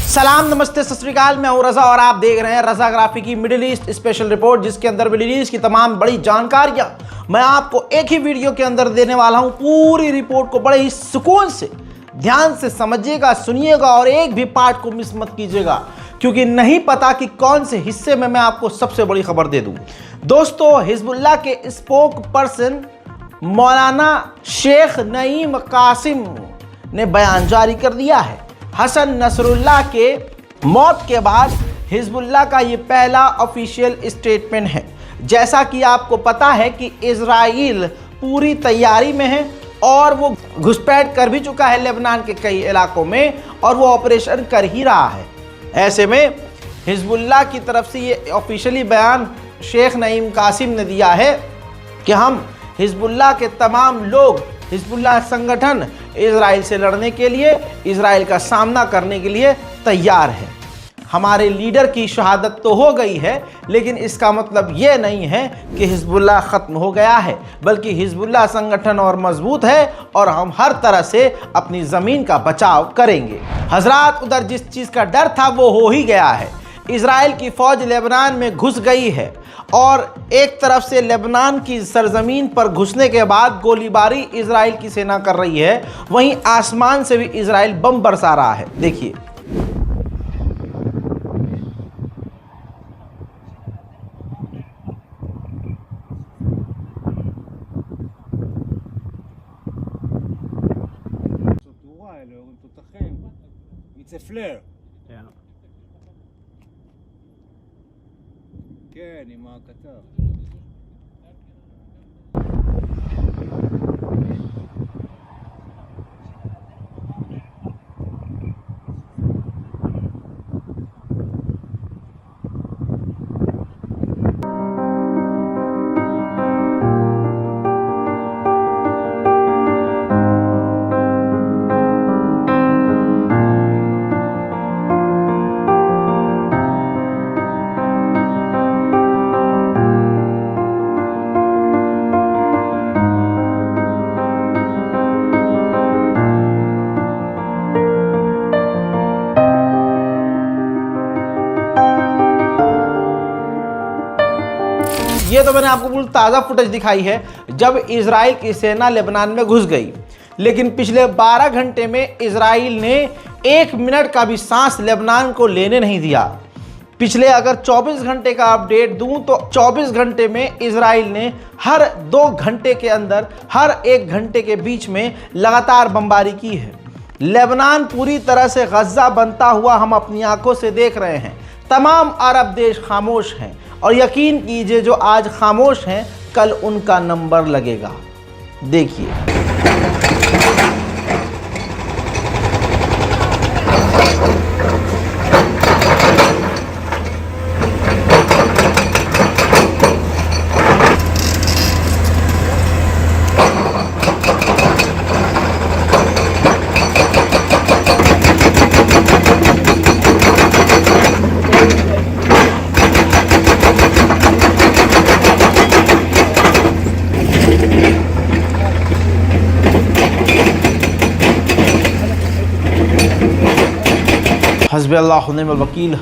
सलाम, नमस्ते, सत श्री अकाल। मैं हूं रजा और आप देख रहे हैं रजाग्राफी की मिडिल ईस्ट स्पेशल रिपोर्ट, जिसके अंदर मिडिल ईस्ट की तमाम बड़ी जानकारियां मैं आपको एक ही वीडियो के अंदर देने वाला हूं। पूरी रिपोर्ट को बड़े ही सुकून से ध्यान से समझिएगा, सुनिएगा और एक भी पार्ट को मिस मत कीजिएगा, क्योंकि नहीं पता कि कौन से हिस्से में मैं आपको सबसे बड़ी खबर दे दूं। दोस्तों, हिजबुल्लाह के स्पोक पर्सन मौलाना शेख नईम कासिम ने बयान जारी कर दिया है। हसन नसरुल्लाह के मौत के बाद हिजबुल्लाह का ये पहला ऑफिशियल स्टेटमेंट है। जैसा कि आपको पता है कि इजराइल पूरी तैयारी में है और वो घुसपैठ कर भी चुका है लेबनान के कई इलाकों में, और वो ऑपरेशन कर ही रहा है। ऐसे में हिजबुल्लाह की तरफ से ये ऑफिशियली बयान शेख नईम कासिम ने दिया है कि हम हिजबुल्लाह के तमाम लोग, हिजबुल्लाह संगठन इजराइल से लड़ने के लिए, इजराइल का सामना करने के लिए तैयार है। हमारे लीडर की शहादत तो हो गई है, लेकिन इसका मतलब ये नहीं है कि हिजबुल्लाह ख़त्म हो गया है, बल्कि हिजबुल्लाह संगठन और मजबूत है और हम हर तरह से अपनी ज़मीन का बचाव करेंगे। हजरात, उधर जिस चीज़ का डर था वो हो ही गया है। इजराइल की फ़ौज लेबनान में घुस गई है और एक तरफ से लेबनान की सरजमीन पर घुसने के बाद गोलीबारी इजराइल की सेना कर रही है, वहीं आसमान से भी इजराइल बम बरसा रहा है। देखिए, It's a flare. Yeah. כן, עם הכתב. ये तो मैंने आपको बिल्कुल ताज़ा फुटेज दिखाई है जब इजराइल की सेना लेबनान में घुस गई, लेकिन पिछले 12 घंटे में इजराइल ने 1 मिनट का भी सांस लेबनान को लेने नहीं दिया। पिछले अगर 24 घंटे का अपडेट दूं तो 24 घंटे में इजराइल ने हर 2 घंटे के अंदर, हर 1 घंटे के बीच में लगातार बमबारी की है। लेबनान पूरी तरह से गज्जा बनता हुआ हम अपनी आंखों से देख रहे हैं। तमाम अरब देश खामोश हैं और यकीन कीजिए, जो आज खामोश हैं कल उनका नंबर लगेगा। देखिए, हस्बी अल्लाह निअमल वकील।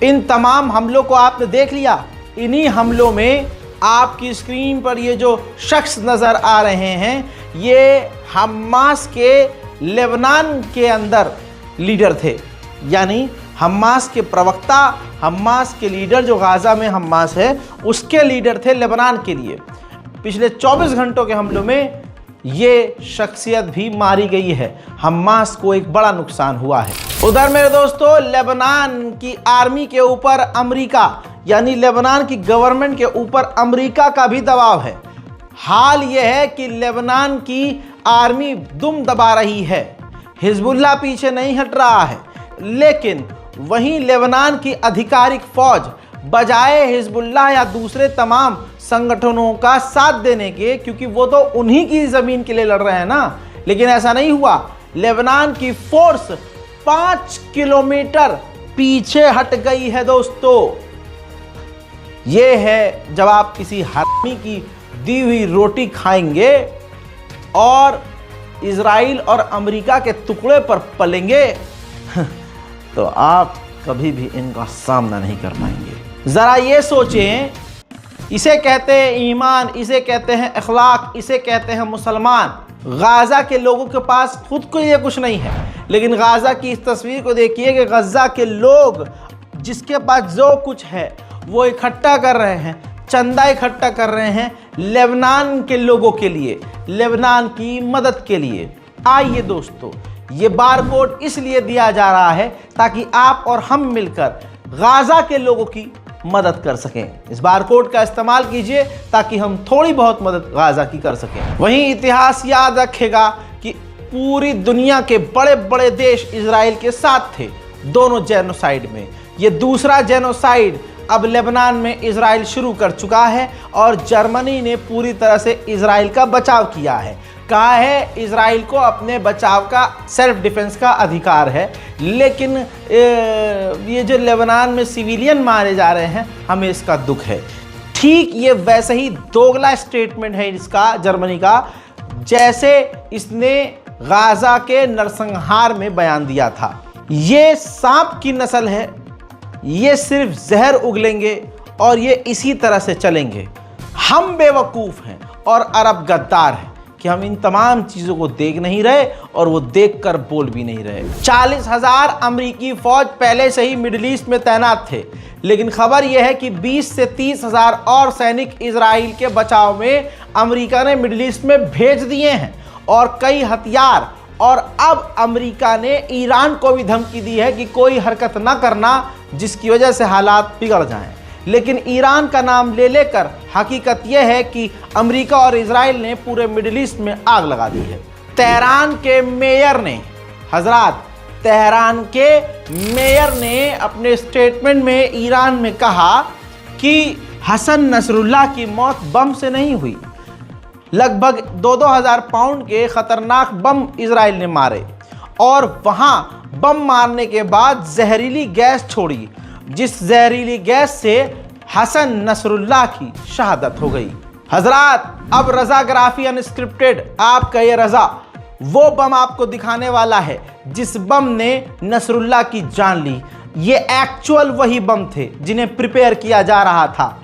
इन तमाम हमलों को आपने देख लिया। इन्हीं हमलों में आपकी स्क्रीन पर ये जो शख्स नज़र आ रहे हैं, ये हमास के लेबनान के अंदर लीडर थे, यानी हमास के प्रवक्ता, हमास के लीडर, जो गाज़ा में हमास है उसके लीडर थे लेबनान के लिए। पिछले 24 घंटों के हमलों में ये शख्सियत भी मारी गई है। हमास को एक बड़ा नुकसान हुआ है। उधर मेरे दोस्तों, लेबनान की आर्मी के ऊपर अमेरिका, यानी लेबनान की गवर्नमेंट के ऊपर अमेरिका का भी दबाव है। हाल ये है कि लेबनान की आर्मी दुम दबा रही है, हिजबुल्लाह पीछे नहीं हट रहा है, लेकिन वहीं लेबनान की आधिकारिक फौज बजाय हिजबुल्लाह या दूसरे तमाम संगठनों का साथ देने के, क्योंकि वो तो उन्हीं की ज़मीन के लिए लड़ रहे हैं ना, लेकिन ऐसा नहीं हुआ। लेबनान की फोर्स 5 किलोमीटर पीछे हट गई है। दोस्तों, ये है जब आप किसी हरामी की दी हुई रोटी खाएंगे और इजराइल और अमेरिका के टुकड़े पर पलेंगे। तो आप कभी भी इनका सामना नहीं कर पाएंगे। ज़रा ये सोचें, इसे कहते हैं ईमान, इसे कहते हैं अखलाक, इसे कहते हैं मुसलमान। गाज़ा के लोगों के पास खुद के लिए कुछ नहीं है, लेकिन गाज़ा की इस तस्वीर को देखिए कि गज़ा के लोग जिसके पास जो कुछ है वो इकट्ठा कर रहे हैं, चंदा इकट्ठा कर रहे हैं लेबनान के लोगों के लिए, लेबनान की मदद के लिए। आइए दोस्तों, ये बारकोड इसलिए दिया जा रहा है ताकि आप और हम मिलकर गाज़ा के लोगों की मदद कर सकें। इस बारकोड का इस्तेमाल कीजिए ताकि हम थोड़ी बहुत मदद गाज़ा की कर सकें। वहीं इतिहास याद रखेगा कि पूरी दुनिया के बड़े बड़े देश इजराइल के साथ थे दोनों जेनोसाइड में। ये दूसरा जेनोसाइड अब लेबनान में इजराइल शुरू कर चुका है और जर्मनी ने पूरी तरह से इजराइल का बचाव किया है। कहा है इजराइल को अपने बचाव का, सेल्फ डिफेंस का अधिकार है, लेकिन ये जो लेबनान में सिविलियन मारे जा रहे हैं, हमें इसका दुख है। ठीक ये वैसे ही दोगला स्टेटमेंट है इसका, जर्मनी का, जैसे इसने गाज़ा के नरसंहार में बयान दिया था। ये सांप की नस्ल है, ये सिर्फ जहर उगलेंगे और ये इसी तरह से चलेंगे। हम बेवकूफ़ हैं और अरब गद्दार हैं कि हम इन तमाम चीज़ों को देख नहीं रहे और वो देखकर बोल भी नहीं रहे। 40,000 अमरीकी फ़ौज पहले से ही मिडिल ईस्ट में तैनात थे, लेकिन खबर यह है कि 20 से 30,000 और सैनिक इजराइल के बचाव में अमेरिका ने मिडिल ईस्ट में भेज दिए हैं और कई हथियार। और अब अमेरिका ने ईरान को भी धमकी दी है कि कोई हरकत ना करना जिसकी वजह से हालात बिगड़ जाएं। लेकिन ईरान का नाम ले लेकर हकीकत यह है कि अमेरिका और इजराइल ने पूरे मिडिल ईस्ट में आग लगा दी है। तेहरान के मेयर ने, हजरात, तेहरान के मेयर ने अपने स्टेटमेंट में ईरान में कहा कि हसन नसरुल्लाह की मौत बम से नहीं हुई। लगभग 2-2 हज़ार पाउंड के ख़तरनाक बम इजराइल ने मारे और वहाँ बम मारने के बाद जहरीली गैस छोड़ी, जिस जहरीली गैस से हसन नसरुल्लाह की शहादत हो गई। हजरात, अब रज़ाग्राफी अनस्क्रिप्टेड, आपका ये रज़ा वो बम आपको दिखाने वाला है जिस बम ने नसरुल्लाह की जान ली। ये एक्चुअल वही बम थे जिन्हें प्रिपेयर किया जा रहा था।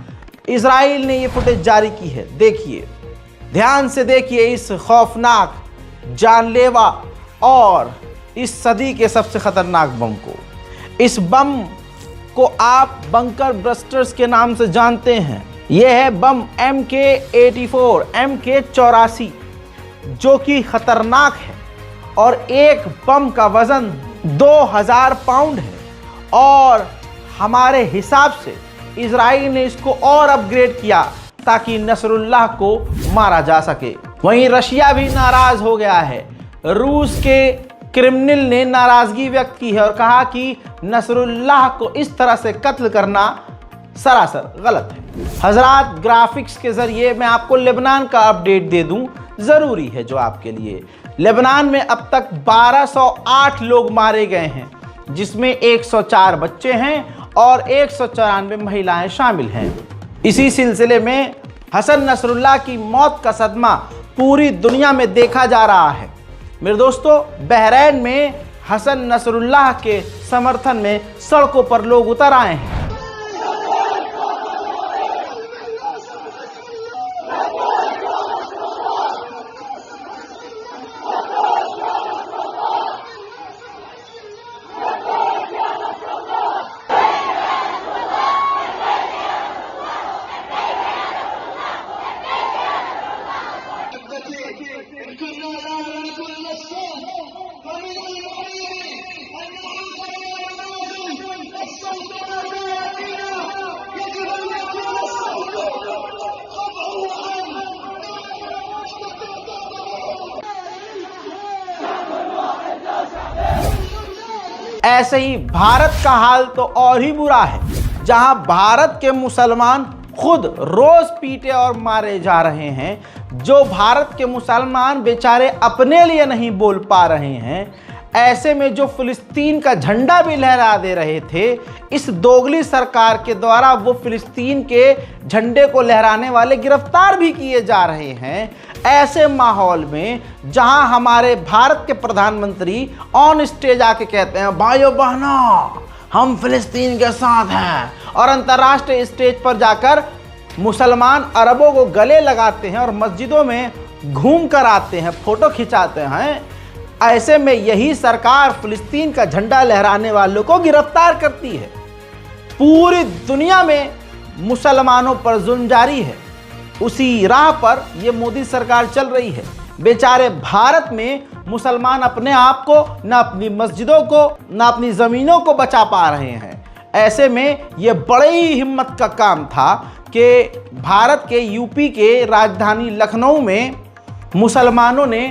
इजराइल ने ये फुटेज जारी की है, देखिए, ध्यान से देखिए इस खौफनाक, जानलेवा और इस सदी के सबसे खतरनाक बम को। इस बम को आप बंकर बस्टर्स के नाम से जानते हैं। यह है बम MK-84, MK-84, जो कि खतरनाक है और एक बम का वजन 2000 पाउंड है और हमारे हिसाब से इजराइल ने इसको और अपग्रेड किया ताकि नसरुल्लाह को मारा जा सके। वहीं रशिया भी नाराज हो गया है। रूस के क्रिमिनल ने नाराजगी व्यक्त की है और कहा कि नसरुल्लाह को इस तरह से कत्ल करना सरासर गलत है। हजरात, ग्राफिक्स के जरिए मैं आपको लेबनान का अपडेट दे दूं, जरूरी है जो आपके लिए। लेबनान में अब तक 1208 लोग मारे गए हैं, जिसमें 104 बच्चे हैं और 194 महिलाएं शामिल हैं। इसी सिलसिले में हसन नसरुल्लाह की मौत का सदमा पूरी दुनिया में देखा जा रहा है। मेरे दोस्तों, बहरैन में हसन नसरुल्लाह के समर्थन में सड़कों पर लोग उतर आए हैं। ऐसे ही भारत का हाल तो और ही बुरा है, जहां भारत के मुसलमान खुद रोज पीटे और मारे जा रहे हैं। जो भारत के मुसलमान बेचारे अपने लिए नहीं बोल पा रहे हैं, ऐसे में जो फिलिस्तीन का झंडा भी लहरा दे रहे थे, इस दोगली सरकार के द्वारा वो फिलिस्तीन के झंडे को लहराने वाले गिरफ्तार भी किए जा रहे हैं। ऐसे माहौल में जहां हमारे भारत के प्रधानमंत्री ऑन स्टेज आके कहते हैं भाइयों बहनों हम फिलिस्तीन के साथ हैं, और अंतर्राष्ट्रीय स्टेज पर जाकर मुसलमान अरबों को गले लगाते हैं और मस्जिदों में घूम कर आते हैं, फोटो खिंचाते हैं, ऐसे में यही सरकार फिलिस्तीन का झंडा लहराने वालों को गिरफ्तार करती है। पूरी दुनिया में मुसलमानों पर जुल्म जारी है, उसी राह पर यह मोदी सरकार चल रही है। बेचारे भारत में मुसलमान अपने आप को, न अपनी मस्जिदों को, न अपनी ज़मीनों को बचा पा रहे हैं। ऐसे में यह बड़ी हिम्मत का काम था कि भारत के यूपी के राजधानी लखनऊ में मुसलमानों ने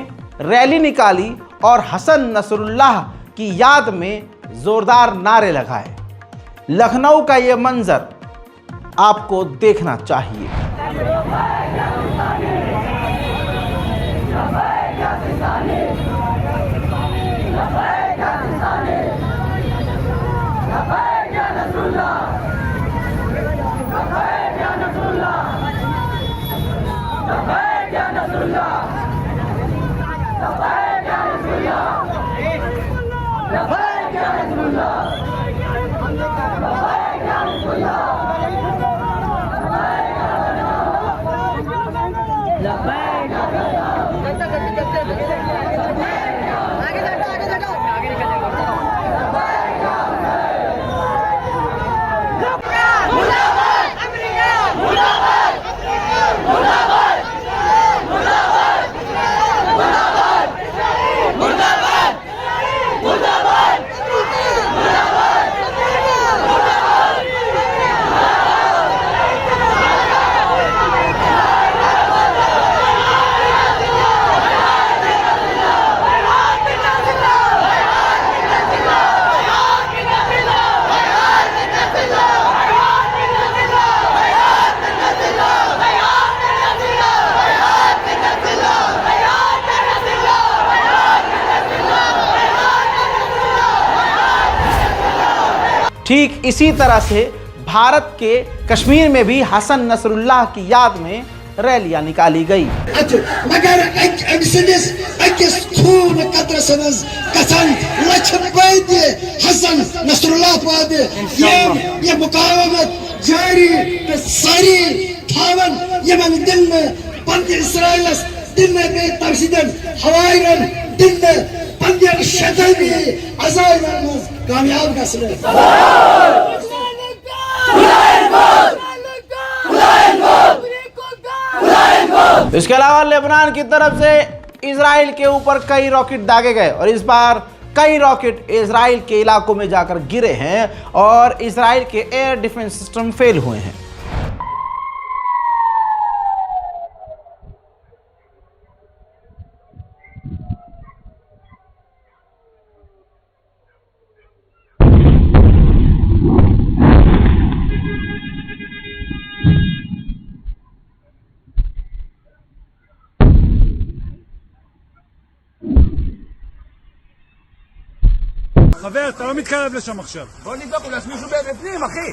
रैली निकाली और हसन नसरुल्लाह की याद में ज़ोरदार नारे लगाए। लखनऊ का ये मंजर आपको देखना चाहिए। ठीक इसी तरह से भारत के कश्मीर में भी हसन नसरुल्लाह की याद में रैलियां निकाली गई। मगर हसन नसरुल्लाह ये मुकावमत जारी सारी थावन यमन दिन में पंज इसराइल दिन में बे तफसीदन हवाईरन दिन में पंज शतल भी अज़ाइरन कामयाब कसले। इसके अलावा लेबनान की तरफ से इजराइल के ऊपर कई रॉकेट दागे गए और इस बार कई रॉकेट इजराइल के इलाकों में जाकर गिरे हैं और इजराइल के एयर डिफेंस सिस्टम फेल हुए हैं। חבר, אתה לא מתקרב לשם עכשיו. בוא נבדוק, אולי יש מישהו בפנים, אחי.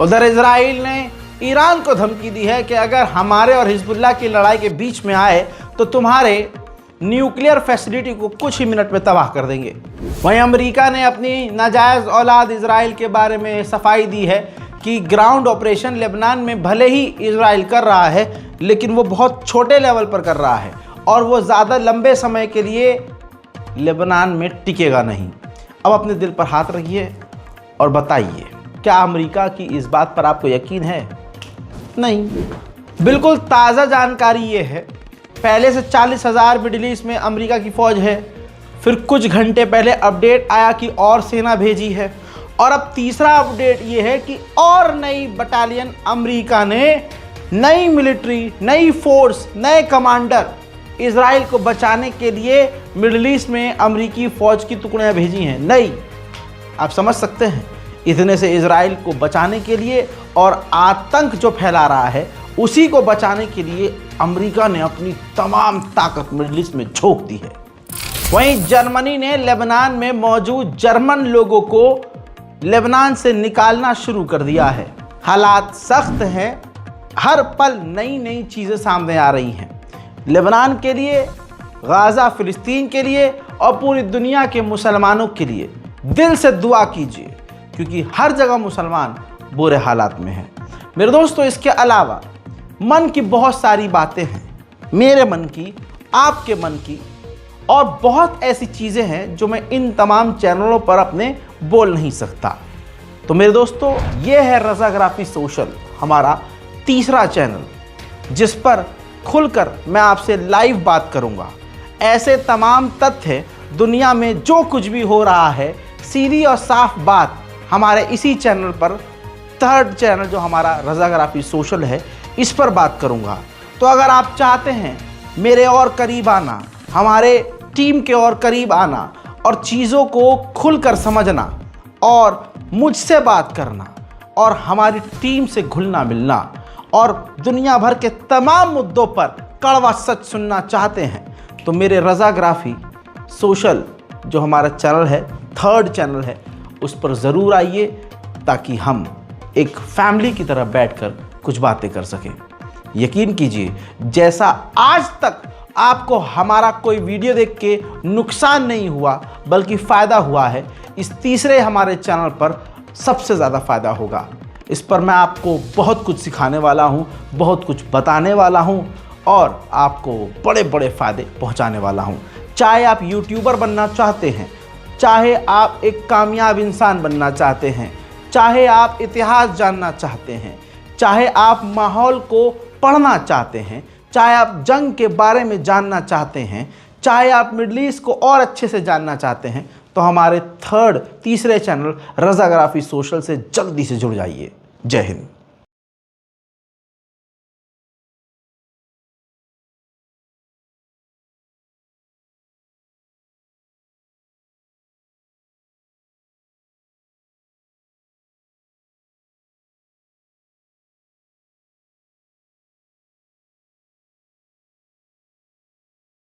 उधर इजराइल ने ईरान को धमकी दी है कि अगर हमारे और हिजबुल्लाह की लड़ाई के बीच में आए तो तुम्हारे न्यूक्लियर फैसिलिटी को कुछ ही मिनट में तबाह कर देंगे। वहीं अमेरिका ने अपनी नाजायज़ औलाद इजराइल के बारे में सफाई दी है कि ग्राउंड ऑपरेशन लेबनान में भले ही इजराइल कर रहा है लेकिन वो बहुत छोटे लेवल पर कर रहा है और वो ज़्यादा लंबे समय के लिए लेबनान में टिकेगा नहीं। अब अपने दिल पर हाथ रखिए और बताइए, क्या अमेरिका की इस बात पर आपको यकीन है? नहीं। बिल्कुल ताज़ा जानकारी ये है, पहले से 40,000 मिडिल ईस्ट में अमेरिका की फ़ौज है, फिर कुछ घंटे पहले अपडेट आया कि और सेना भेजी है, और अब तीसरा अपडेट ये है कि और नई बटालियन अमेरिका ने, नई मिलिट्री, नई फोर्स, नए कमांडर इजराइल को बचाने के लिए मिडिल ईस्ट में अमेरिकी फ़ौज की टुकड़ियाँ भेजी हैं। नई, आप समझ सकते हैं, इतने से इजराइल को बचाने के लिए और आतंक जो फैला रहा है उसी को बचाने के लिए अमेरिका ने अपनी तमाम ताकत मिडिल ईस्ट में झोंक दी है। वहीं जर्मनी ने लेबनान में मौजूद जर्मन लोगों को लेबनान से निकालना शुरू कर दिया है। हालात सख्त हैं, हर पल नई नई चीज़ें सामने आ रही हैं। लेबनान के लिए, गाज़ा फ़िलिस्तीन के लिए और पूरी दुनिया के मुसलमानों के लिए दिल से दुआ कीजिए, क्योंकि हर जगह मुसलमान बुरे हालात में हैं। मेरे दोस्तों, इसके अलावा मन की बहुत सारी बातें हैं, मेरे मन की, आपके मन की, और बहुत ऐसी चीज़ें हैं जो मैं इन तमाम चैनलों पर अपने बोल नहीं सकता। तो मेरे दोस्तों, ये है रज़ाग्राफी सोशल, हमारा तीसरा चैनल, जिस पर खुलकर मैं आपसे लाइव बात करूंगा। ऐसे तमाम तथ्य, दुनिया में जो कुछ भी हो रहा है, सीधी और साफ बात हमारे इसी चैनल पर, थर्ड चैनल जो हमारा रज़ाग्राफी सोशल है, इस पर बात करूंगा। तो अगर आप चाहते हैं मेरे और करीब आना, हमारे टीम के और करीब आना और चीज़ों को खुलकर समझना और मुझसे बात करना और हमारी टीम से घुलना मिलना और दुनिया भर के तमाम मुद्दों पर कड़वा सच सुनना चाहते हैं, तो मेरे रज़ाग्राफी सोशल जो हमारा चैनल है, थर्ड चैनल है, उस पर ज़रूर आइए, ताकि हम एक फैमिली की तरह बैठकर कुछ बातें कर सकें। यकीन कीजिए, जैसा आज तक आपको हमारा कोई वीडियो देख के नुकसान नहीं हुआ बल्कि फ़ायदा हुआ है, इस तीसरे हमारे चैनल पर सबसे ज़्यादा फ़ायदा होगा। इस पर मैं आपको बहुत कुछ सिखाने वाला हूँ, बहुत कुछ बताने वाला हूँ और आपको बड़े बड़े फ़ायदे पहुँचाने वाला हूँ। चाहे आप यूट्यूबर बनना चाहते हैं, चाहे आप एक कामयाब इंसान बनना चाहते हैं, चाहे आप इतिहास जानना चाहते हैं, चाहे आप माहौल को पढ़ना चाहते हैं, चाहे आप जंग के बारे में जानना चाहते हैं, चाहे आप मिडिल ईस्ट को और अच्छे से जानना चाहते हैं, तो हमारे तीसरे चैनल रज़ाग्राफी सोशल से जल्दी से जुड़ जाइए। जय हिंद।